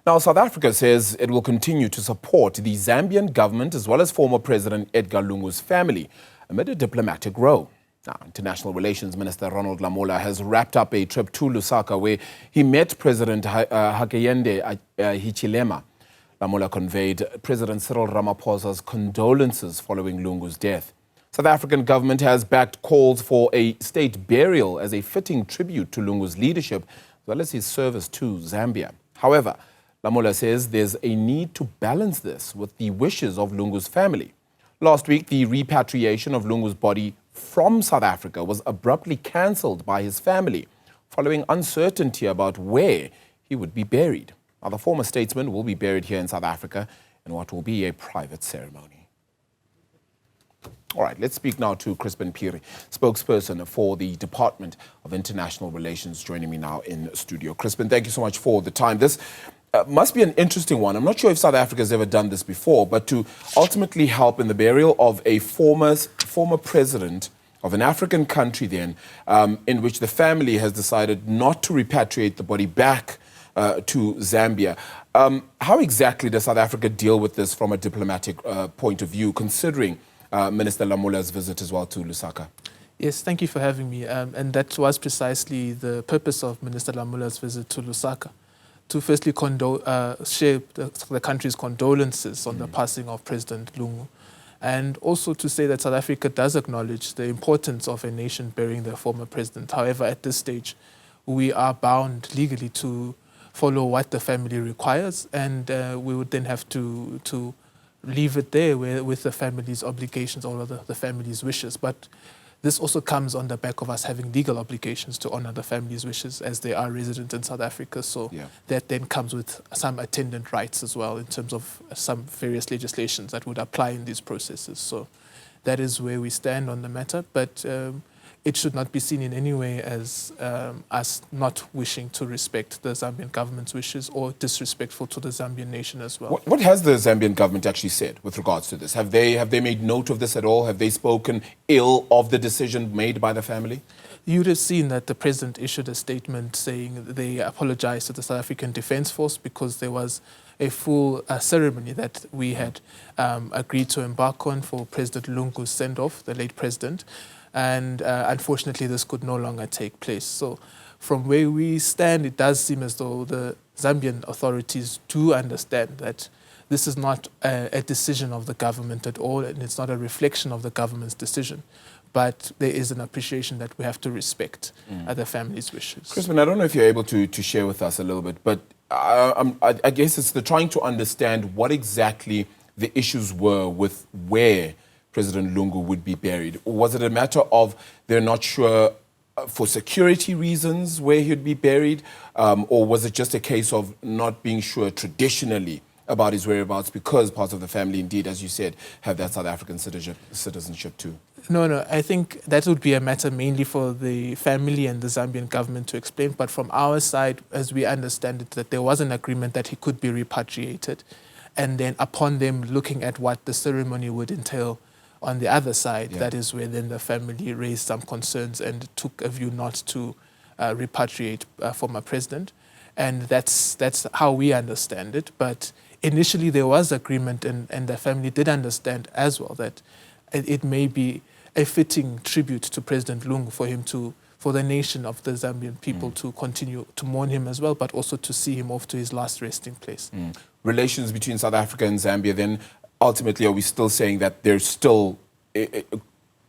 Now, South Africa says it will continue to support the Zambian government as well as former President Edgar Lungu's family amid a diplomatic row. Now, International Relations Minister Ronald Lamola has wrapped up a trip to Lusaka where he met President Hakainde Hichilema. Lamola conveyed President Cyril Ramaphosa's condolences following Lungu's death. South African government has backed calls for a state burial as a fitting tribute to Lungu's leadership as well as his service to Zambia. However, Lamola says there's a need to balance this with the wishes of Lungu's family. Last week, the repatriation of Lungu's body from South Africa was abruptly cancelled by his family following uncertainty about where he would be buried. Now, the former statesman will be buried here in South Africa in what will be a private ceremony. All right, let's speak now to Chrispin Phiri, spokesperson for the Department of International Relations, joining me now in studio. Chrispin, thank you so much for the time. This must be an interesting one. I'm not sure if South Africa has ever done this before, but to ultimately help in the burial of a former president of an African country then, in which the family has decided not to repatriate the body back to Zambia. How exactly does South Africa deal with this from a diplomatic point of view, considering Minister Lamola's visit as well to Lusaka? Yes, thank you for having me. And that was precisely the purpose of Minister Lamola's visit to Lusaka, to firstly share the country's condolences on the passing of President Lungu, and also to say that South Africa does acknowledge the importance of a nation burying their former president. However, at this stage, we are bound legally to follow what the family requires, and we would then have to leave it there with the family's obligations or the family's wishes. But this also comes on the back of us having legal obligations to honor the family's wishes as they are resident in South Africa. So that then comes with some attendant rights as well in terms of some various legislations that would apply in these processes. So that is where we stand on the matter. But it should not be seen in any way as us not wishing to respect the Zambian government's wishes or disrespectful to the Zambian nation as well. What has the Zambian government actually said with regards to this? Have they made note of this at all? Have they spoken ill of the decision made by the family? You'd have seen that the president issued a statement saying they apologized to the South African Defence Force because there was a full ceremony that we had agreed to embark on for President Lungu's send-off, the late president. And unfortunately, this could no longer take place. So from where we stand, it does seem as though the Zambian authorities do understand that this is not a decision of the government at all, and it's not a reflection of the government's decision. But there is an appreciation that we have to respect the family's wishes. Chrispin, I don't know if you're able to share with us a little bit, but I guess it's trying to understand what exactly the issues were with where President Lungu would be buried. Was it a matter of they're not sure for security reasons where he'd be buried, or was it just a case of not being sure traditionally about his whereabouts because parts of the family, indeed, as you said, have that South African citizenship too? No, I think that would be a matter mainly for the family and the Zambian government to explain. But from our side, as we understand it, that there was an agreement that he could be repatriated. And then upon them looking at what the ceremony would entail, on the other side, that is where then the family raised some concerns and took a view not to repatriate former president. And that's how we understand it. But initially there was agreement, and the family did understand as well that it may be a fitting tribute to President Lungu for the nation of the Zambian people to continue to mourn him as well, but also to see him off to his last resting place. Relations between South Africa and Zambia then, ultimately, are we still saying that they're still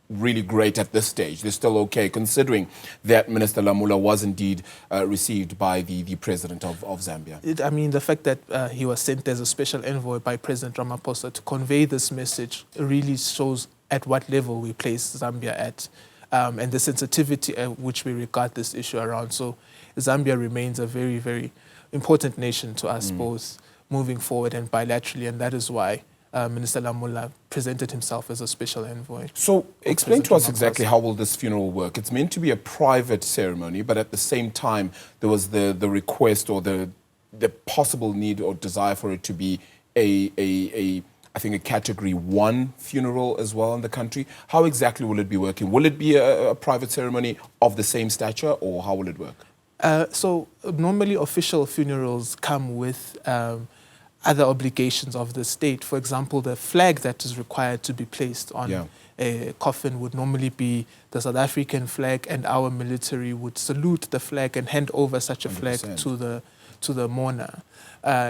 really great at this stage? They're still okay, considering that Minister Lamola was indeed received by the president of Zambia? I mean, the fact that he was sent as a special envoy by President Ramaphosa to convey this message really shows at what level we place Zambia at, and the sensitivity at which we regard this issue around. So Zambia remains a very, very important nation to us, both moving forward and bilaterally, and that is why Minister Lamola presented himself as a special envoy. So explain to us exactly how will this funeral work. It's meant to be a private ceremony, but at the same time, there was the request or the possible need or desire for it to be I think a category 1 funeral as well in the country. How exactly will it be working? Will it be a private ceremony of the same stature, or how will it work? So normally official funerals come with other obligations of the state. For example, the flag that is required to be placed on a coffin would normally be the South African flag, and our military would salute the flag and hand over such a 100%. Flag to the mourner.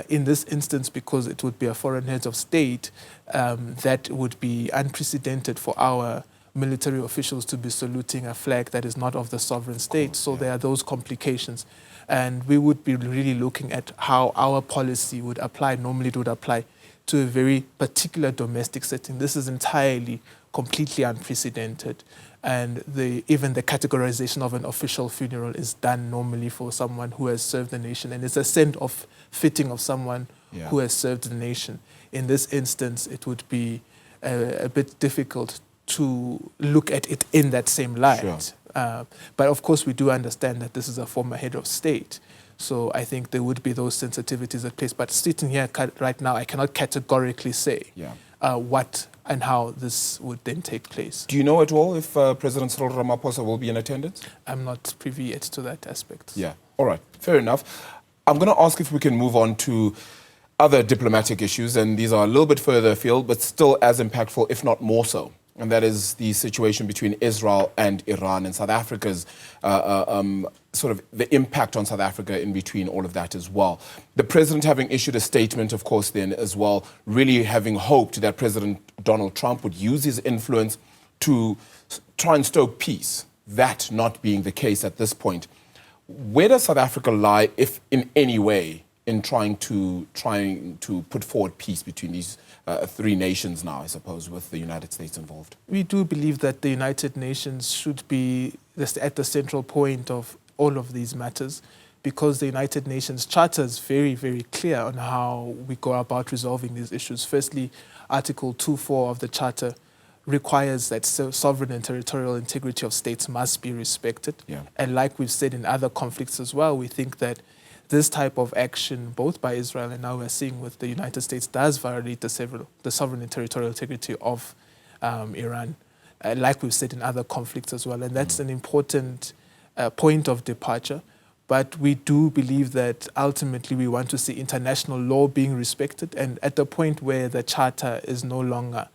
In this instance, because it would be a foreign head of state, that would be unprecedented for our military officials to be saluting a flag that is not of the sovereign state. So there are those complications. And we would be really looking at how our policy would apply. Normally it would apply to a very particular domestic setting. This is entirely, completely unprecedented. And even the categorization of an official funeral is done normally for someone who has served the nation. And it's a send-off fitting of someone who has served the nation. In this instance, it would be a bit difficult to look at it in that same light. Sure. But of course, we do understand that this is a former head of state. So I think there would be those sensitivities at place. But sitting here right now, I cannot categorically say what and how this would then take place. Do you know at all if President Cyril Ramaphosa will be in attendance? I'm not privy yet to that aspect. Yeah, all right, fair enough. I'm going to ask if we can move on to other diplomatic issues, and these are a little bit further afield, but still as impactful, if not more so. And that is the situation between Israel and Iran, and South Africa's sort of the impact on South Africa in between all of that as well. The president having issued a statement, of course, then as well, really having hoped that President Donald Trump would use his influence to try and stoke peace. That not being the case at this point. Where does South Africa lie, if in any way, in trying to put forward peace between these three nations now, I suppose, with the United States involved? We do believe that the United Nations should be at the central point of all of these matters, because the United Nations Charter is very, very clear on how we go about resolving these issues. Firstly, Article 2.4 of the Charter requires that sovereign and territorial integrity of states must be respected. And like we've said in other conflicts as well, we think that this type of action, both by Israel and now we're seeing with the United States, does violate the sovereign and territorial integrity of Iran, like we've said in other conflicts as well. And that's an important point of departure. But we do believe that ultimately we want to see international law being respected. And at the point where the Charter is no longer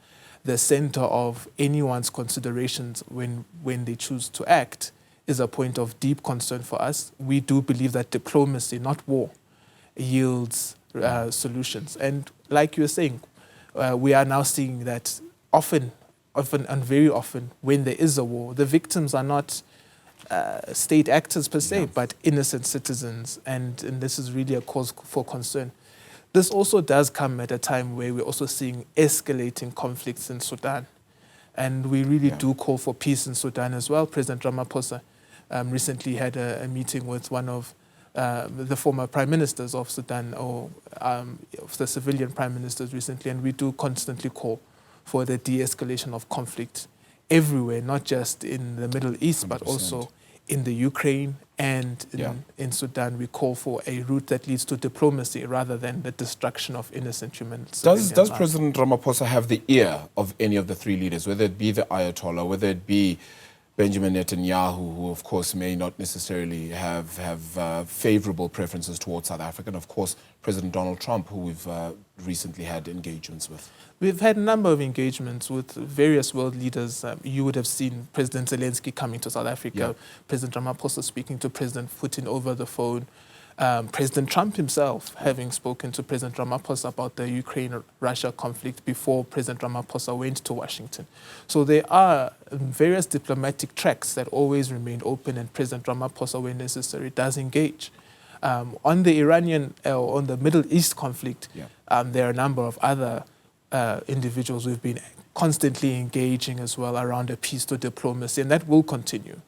the center of anyone's considerations when they choose to act, is a point of deep concern for us. We do believe that diplomacy, not war, yields solutions. And like you were saying, we are now seeing that often and very often when there is a war, the victims are not state actors per se, but innocent citizens. And this is really a cause for concern. This also does come at a time where we're also seeing escalating conflicts in Sudan. And we really do call for peace in Sudan as well. President Ramaphosa recently had a meeting with one of the former prime ministers of Sudan, or of the civilian prime ministers recently, and we do constantly call for the de-escalation of conflict everywhere, not just in the Middle East, 100%. But also in the Ukraine and in Sudan. We call for a route that leads to diplomacy rather than the destruction of innocent human civilian Does lives. President Ramaphosa have the ear of any of the three leaders, whether it be the Ayatollah, whether it be Benjamin Netanyahu, who of course may not necessarily have favorable preferences towards South Africa, and of course President Donald Trump, who we've recently had engagements with? We've had a number of engagements with various world leaders. You would have seen President Zelensky coming to South Africa, President Ramaphosa speaking to President Putin over the phone, President Trump himself having spoken to President Ramaphosa about the Ukraine-Russia conflict before President Ramaphosa went to Washington. So there are various diplomatic tracks that always remain open, and President Ramaphosa, when necessary, does engage. On the on the Middle East conflict, there are a number of other individuals we've been constantly engaging as well around a peace to diplomacy, and that will continue.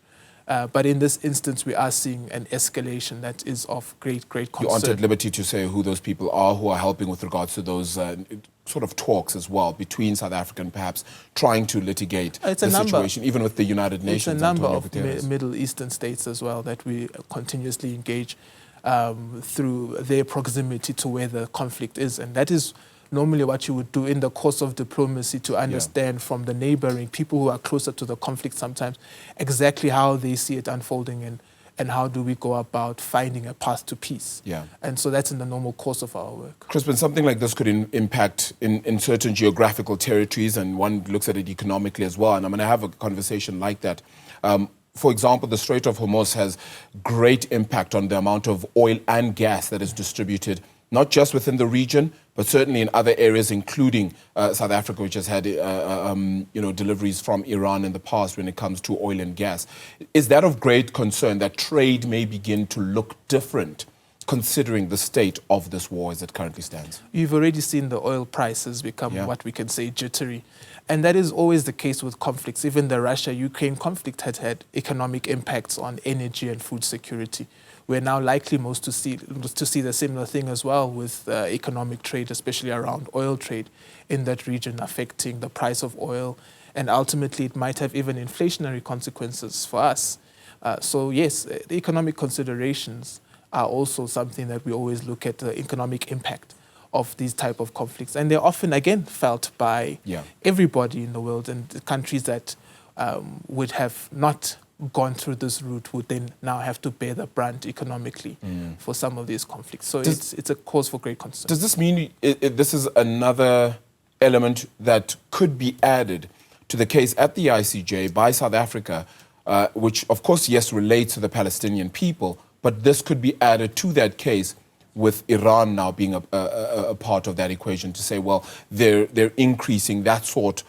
But in this instance, we are seeing an escalation that is of great concern. You aren't at liberty to say who those people are who are helping with regards to those sort of talks as well between South Africa and perhaps trying to litigate the situation, even with the United Nations. It's a number of Middle Eastern states as well that we continuously engage through their proximity to where the conflict is. And that is normally what you would do in the course of diplomacy, to understand from the neighboring people who are closer to the conflict sometimes exactly how they see it unfolding and how do we go about finding a path to peace. Yeah. And so that's in the normal course of our work. Chrispin, something like this could impact in certain geographical territories, and one looks at it economically as well. And I'm going to have a conversation like that. For example, the Strait of Hormuz has great impact on the amount of oil and gas that is distributed, not just within the region, but certainly in other areas, including South Africa, which has had deliveries from Iran in the past when it comes to oil and gas. Is that of great concern that trade may begin to look different, considering the state of this war as it currently stands? You've already seen the oil prices become what we can say jittery. And that is always the case with conflicts. Even the Russia-Ukraine conflict had economic impacts on energy and food security. We're now likely to see the similar thing as well with economic trade, especially around oil trade in that region, affecting the price of oil. And ultimately, it might have even inflationary consequences for us. So yes, the economic considerations are also something that we always look at, the economic impact of these type of conflicts. And they're often, again, felt by everybody in the world, and the countries that would have not gone through this route would then now have to bear the brunt economically for some of these conflicts. So it's a cause for great concern. Does this mean this is another element that could be added to the case at the ICJ by South Africa, which, of course, yes, relates to the Palestinian people, but this could be added to that case with Iran now being a part of that equation to say, well, they're increasing that sort,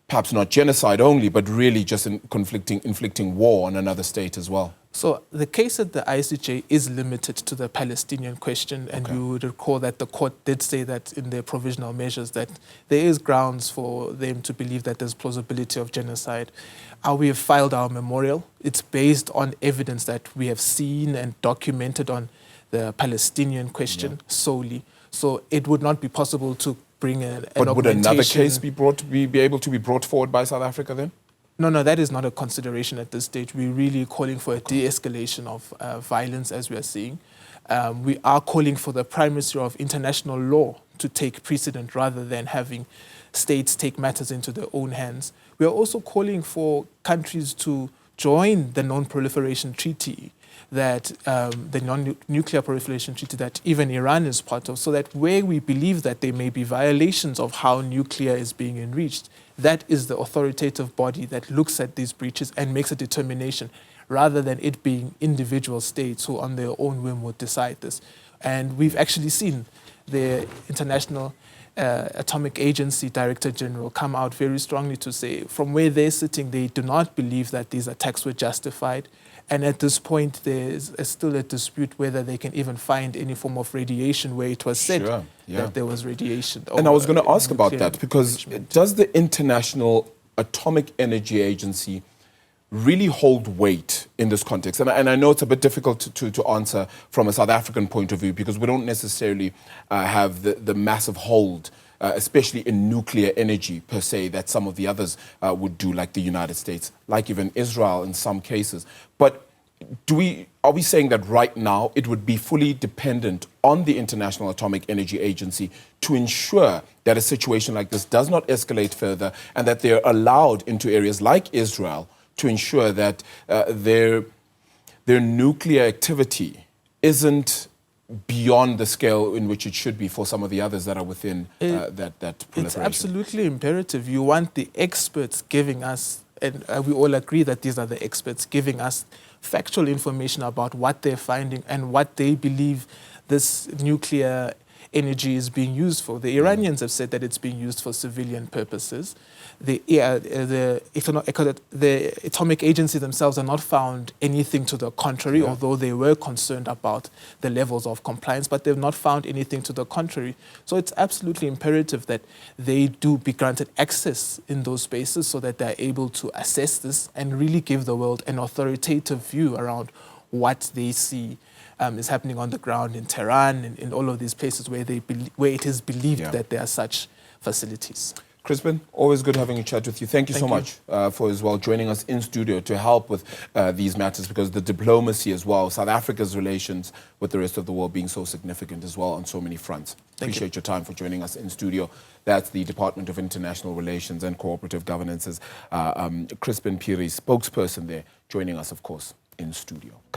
perhaps not genocide only, but really just inflicting war on another state as well? So the case at the ICJ is limited to the Palestinian question, and you would recall that the court did say that in their provisional measures that there is grounds for them to believe that there's plausibility of genocide. We have filed our memorial. It's based on evidence that we have seen and documented on the Palestinian question solely. So it would not be possible to bring an But would another case be able to be brought forward by South Africa then? No, that is not a consideration at this stage. We're really calling for a de-escalation of violence, as we are seeing. We are calling for the primacy of international law to take precedent rather than having states take matters into their own hands. We are also calling for countries to join the non-proliferation treaty, that the non-nuclear proliferation treaty that even Iran is part of, so that where we believe that there may be violations of how nuclear is being enriched, that is the authoritative body that looks at these breaches and makes a determination, rather than it being individual states who on their own whim would decide this. And we've actually seen the International Atomic Agency Director General come out very strongly to say from where they're sitting, they do not believe that these attacks were justified. And at this point, there is still a dispute whether they can even find any form of radiation where it was said that there was radiation. And I was going to ask about that, because does the International Atomic Energy Agency really hold weight in this context? And I know it's a bit difficult to answer from a South African point of view, because we don't necessarily have the massive hold, especially in nuclear energy per se, that some of the others would do, like the United States, like even Israel in some cases. But are we saying that right now it would be fully dependent on the International Atomic Energy Agency to ensure that a situation like this does not escalate further, and that they're allowed into areas like Israel to ensure that their nuclear activity isn't beyond the scale in which it should be for some of the others that are within that proliferation? It's absolutely imperative. You want the experts giving us, and we all agree that these are the experts giving us factual information about what they're finding and what they believe this nuclear energy is being used for. The Iranians have said that it's being used for civilian purposes. The atomic agency themselves have not found anything to the contrary, although they were concerned about the levels of compliance, but they've not found anything to the contrary. So it's absolutely imperative that they do be granted access in those spaces so that they're able to assess this and really give the world an authoritative view around what they see is happening on the ground in Tehran and in all of these places where it is believed that there are such facilities. Chrispin, always good having a chat with you. Thank you so much for as well joining us in studio to help with these matters, because the diplomacy as well, South Africa's relations with the rest of the world being so significant as well on so many fronts. Appreciate your time for joining us in studio. That's the Department of International Relations and Cooperative Governance's Chrispin Phiri, spokesperson there, joining us, of course, in studio.